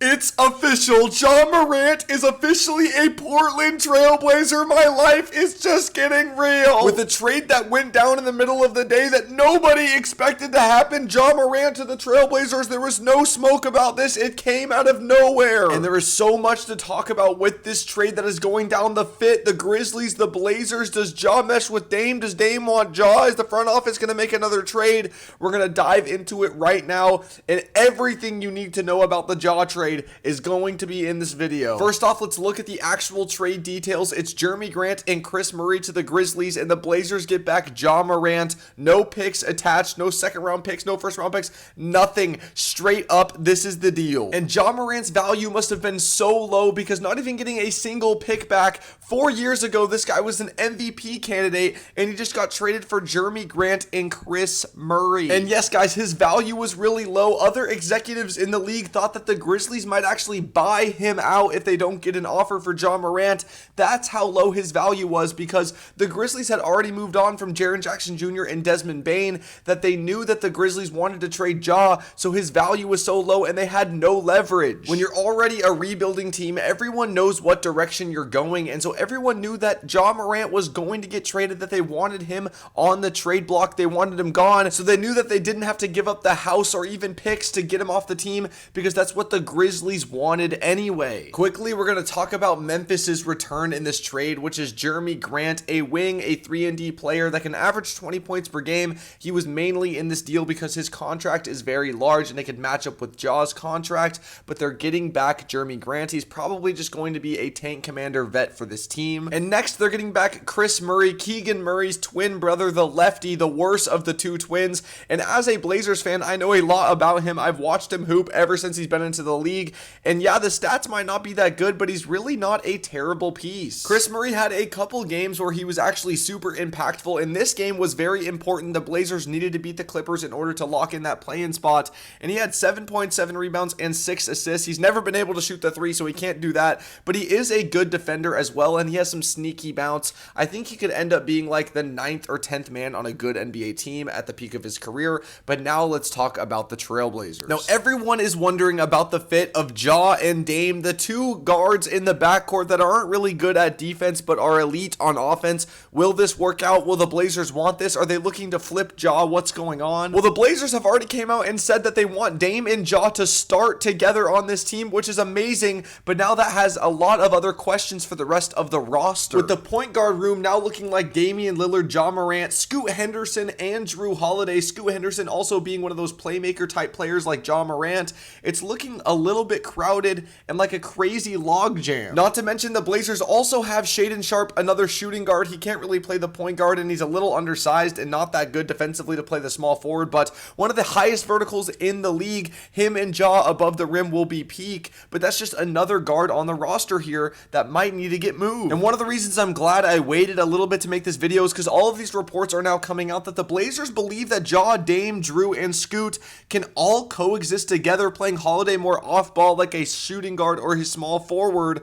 It's official. Ja Morant is officially a Portland Trailblazer. My life is just getting real. With a trade that went down in the middle of the day that nobody expected to happen, Ja Morant to the Trailblazers, there was no smoke about this. It came out of nowhere. And there is so much to talk about with this trade that is going down. The fit, the Grizzlies, the Blazers. Does Ja mesh with Dame? Does Dame want Ja? Is the front office going to make another trade? We're going to dive into it right now. And everything you need to know about the Ja trade is going to be in this video. First off, let's look at the actual trade details. It's Jeremy Grant and Chris Murray to the Grizzlies, and the Blazers get back Ja Morant. No picks attached, no second round picks, no first round picks, nothing. Straight up, this is the deal. And Ja Morant's value must have been so low because not even getting a single pick back. 4 years ago, this guy was an MVP candidate, and he just got traded for Jeremy Grant and Chris Murray. And yes, guys, his value was really low. Other executives in the league thought that the Grizzlies might actually buy him out if they don't get an offer for Ja Morant. That's how low his value was because the Grizzlies had already moved on from Jaren Jackson Jr. and Desmond Bane, that they knew that the Grizzlies wanted to trade Ja, so his value was so low and they had no leverage. When you're already a rebuilding team, everyone knows what direction you're going, and so everyone knew that Ja Morant was going to get traded, that they wanted him on the trade block, they wanted him gone, so they knew that they didn't have to give up the house or even picks to get him off the team because that's what the Grizzlies wanted anyway. Quickly, we're going to talk about Memphis's return in this trade, which is Jeremy Grant, a wing, a 3-and-D player that can average 20 points per game. He was mainly in this deal because his contract is very large and they could match up with Ja's contract, but they're getting back Jeremy Grant. He's probably just going to be a tank commander vet for this team. And next, they're getting back Chris Murray, Keegan Murray's twin brother, the lefty, the worst of the two twins. And as a Blazers fan, I know a lot about him. I've watched him hoop ever since he's been into the league. And yeah, the stats might not be that good, but he's really not a terrible piece. Chris Murray had a couple games where he was actually super impactful, and this game was very important. The Blazers needed to beat the Clippers in order to lock in that play-in spot, and he had 7.7 rebounds and 6 assists. He's never been able to shoot the three, so he can't do that, but he is a good defender as well, and he has some sneaky bounce. I think he could end up being like the 9th or 10th man on a good NBA team at the peak of his career. But now let's talk about the Trailblazers. Now, everyone is wondering about the fit of Ja and Dame, the two guards in the backcourt that aren't really good at defense but are elite on offense. Will this work out? Will the Blazers want this? Are they looking to flip Ja? What's going on? Well, the Blazers have already came out and said that they want Dame and Ja to start together on this team, which is amazing, but now that has a lot of other questions for the rest of the roster. With the point guard room now looking like Damian Lillard, Ja Morant, Scoot Henderson, and Drew Holiday. Scoot Henderson also being one of those playmaker type players like Ja Morant. It's looking a little bit crowded and like a crazy logjam. Not to mention the Blazers also have Shaedon Sharpe, another shooting guard. He can't really play the point guard and he's a little undersized and not that good defensively to play the small forward, but one of the highest verticals in the league. Him and Ja above the rim will be peak, but that's just another guard on the roster here that might need to get moved. And one of the reasons I'm glad I waited a little bit to make this video is because all of these reports are now coming out that the Blazers believe that Ja, Dame, Drew, and Scoot can all coexist together, playing Holiday more off ball like a shooting guard or his small forward.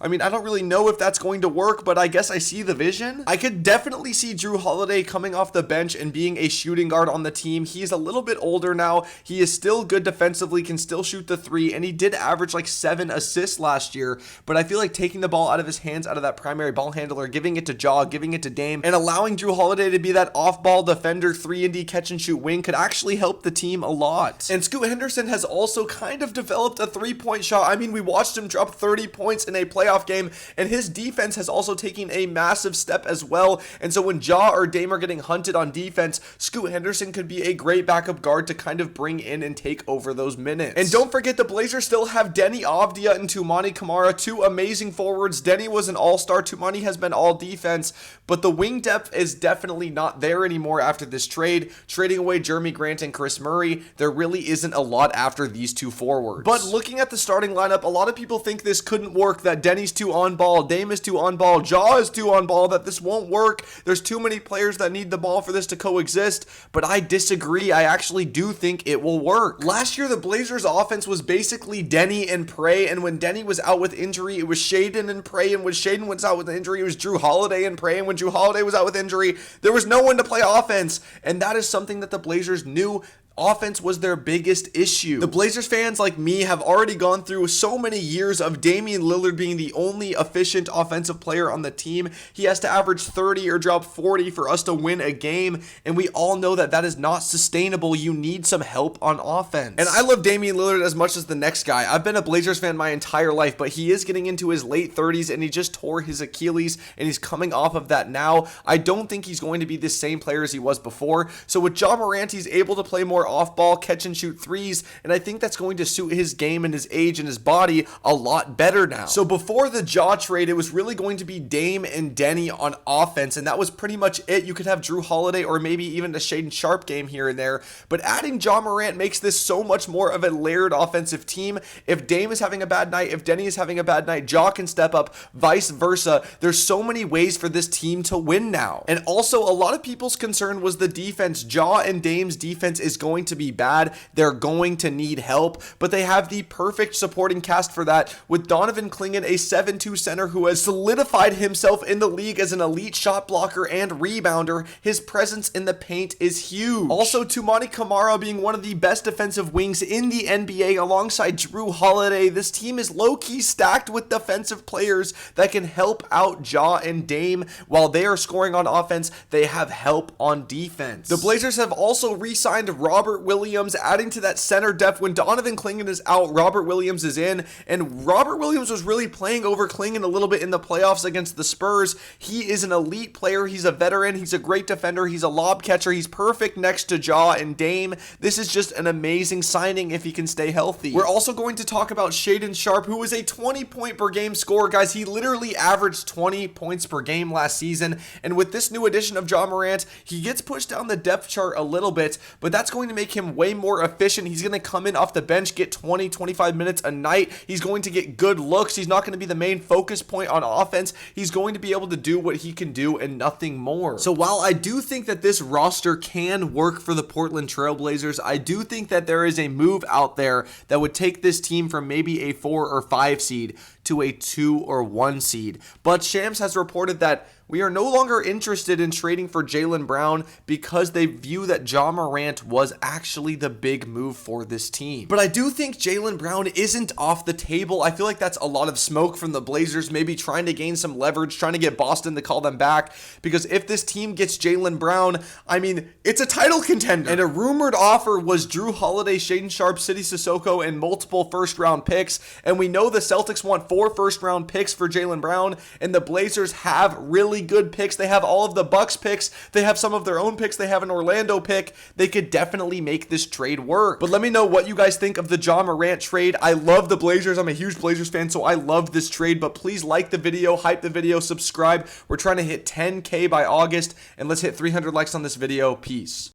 I mean, I don't really know if that's going to work, but I guess I see the vision. I could definitely see Drew Holiday coming off the bench and being a shooting guard on the team. He's a little bit older now. He is still good defensively, can still shoot the three, and he did average like 7 assists last year, but I feel like taking the ball out of his hands, out of that primary ball handler, giving it to Ja, giving it to Dame, and allowing Drew Holiday to be that off-ball defender, 3-and-D catch-and-shoot wing could actually help the team a lot. And Scoot Henderson has also kind of developed a three-point shot. I mean, we watched him drop 30 points in a playoff game, and his defense has also taken a massive step as well. And so when Ja or Dame are getting hunted on defense, Scoot Henderson could be a great backup guard to kind of bring in and take over those minutes. And don't forget, the Blazers still have Denny Avdia and Toumani Camara, two amazing forwards. Denny was an all-star. Toumani has been all defense, but the wing depth is definitely not there anymore after this trade. Trading away Jeremy Grant and Chris Murray, there really isn't a lot after these two forwards. But looking at the starting lineup, a lot of people think this couldn't work, that Denny's too on ball, Dame is too on ball, Ja is too on ball, that this won't work. There's too many players that need the ball for this to coexist, but I disagree. I actually do think it will work. Last year, the Blazers offense was basically Denny and Prey, and when Denny was out with injury, it was Shaedon and Prey, and when Shaedon was out with injury, it was Drew Holiday and Prey, and when Drew Holiday was out with injury, there was no one to play offense, and that is something that the Blazers knew Offense was their biggest issue. The Blazers fans like me have already gone through so many years of Damian Lillard being the only efficient offensive player on the team. He has to average 30 or drop 40 for us to win a game, and we all know that that is not sustainable. You need some help on offense. And I love Damian Lillard as much as the next guy. I've been a Blazers fan my entire life, but he is getting into his late 30s, and he just tore his Achilles, and he's coming off of that now. I don't think he's going to be the same player as he was before. So with Ja Morant, he's able to play more off ball, catch and shoot threes, and I think that's going to suit his game and his age and his body a lot better now. So before the Ja trade, it was really going to be Dame and Denny on offense, and that was pretty much it. You could have Drew Holiday or maybe even a Shaedon Sharpe game here and there, but adding Ja Morant makes this so much more of a layered offensive team. If Dame is having a bad night, if Denny is having a bad night, Ja can step up, vice versa. There's so many ways for this team to win now. And also, a lot of people's concern was the defense. Ja and Dame's defense is going to be bad. They're going to need help, but they have the perfect supporting cast for that with Donovan Clingan, a 7'2 center who has solidified himself in the league as an elite shot blocker and rebounder. His presence in the paint is huge. Also, Toumani Camara being one of the best defensive wings in the NBA alongside Drew Holiday. This team is low-key stacked with defensive players that can help out Ja and Dame. While they are scoring on offense, they have help on defense. The Blazers have also re-signed Robert Williams, adding to that center depth. When Donovan Clingan is out, Robert Williams is in, and Robert Williams was really playing over Clingan a little bit in the playoffs against the Spurs. He is an elite player. He's a veteran. He's a great defender. He's a lob catcher. He's perfect next to Ja and Dame. This is just an amazing signing if he can stay healthy. We're also going to talk about Shaedon Sharpe, who is a 20-point per game scorer. Guys, he literally averaged 20 points per game last season, and with this new addition of Ja Morant, he gets pushed down the depth chart a little bit, but that's going to make him way more efficient. He's going to come in off the bench, get 20-25 minutes a night. He's going to get good looks. He's not going to be the main focus point on offense. He's going to be able to do what he can do and nothing more. So while I do think that this roster can work for the Portland Trail Blazers, I do think that there is a move out there that would take this team from maybe a 4 or 5 seed to a 2 or 1 seed. But Shams has reported that we are no longer interested in trading for Jaylen Brown because they view that Ja Morant was actually the big move for this team. But I do think Jaylen Brown isn't off the table. I feel like that's a lot of smoke from the Blazers, maybe trying to gain some leverage, trying to get Boston to call them back, because if this team gets Jaylen Brown, I mean, it's a title contender. And a rumored offer was Drew Holiday, Shaedon Sharpe, Sidy Cissoko, and multiple first-round picks, and we know the Celtics want 4 first-round picks for Jaylen Brown, and the Blazers have really good picks. They have all of the Bucks picks. They have some of their own picks. They have an Orlando pick. They could definitely make this trade work. But let me know what you guys think of the Ja Morant trade. I love the Blazers. I'm a huge Blazers fan, so I love this trade. But please like the video, hype the video, subscribe. We're trying to hit 10K by August, and let's hit 300 likes on this video. Peace.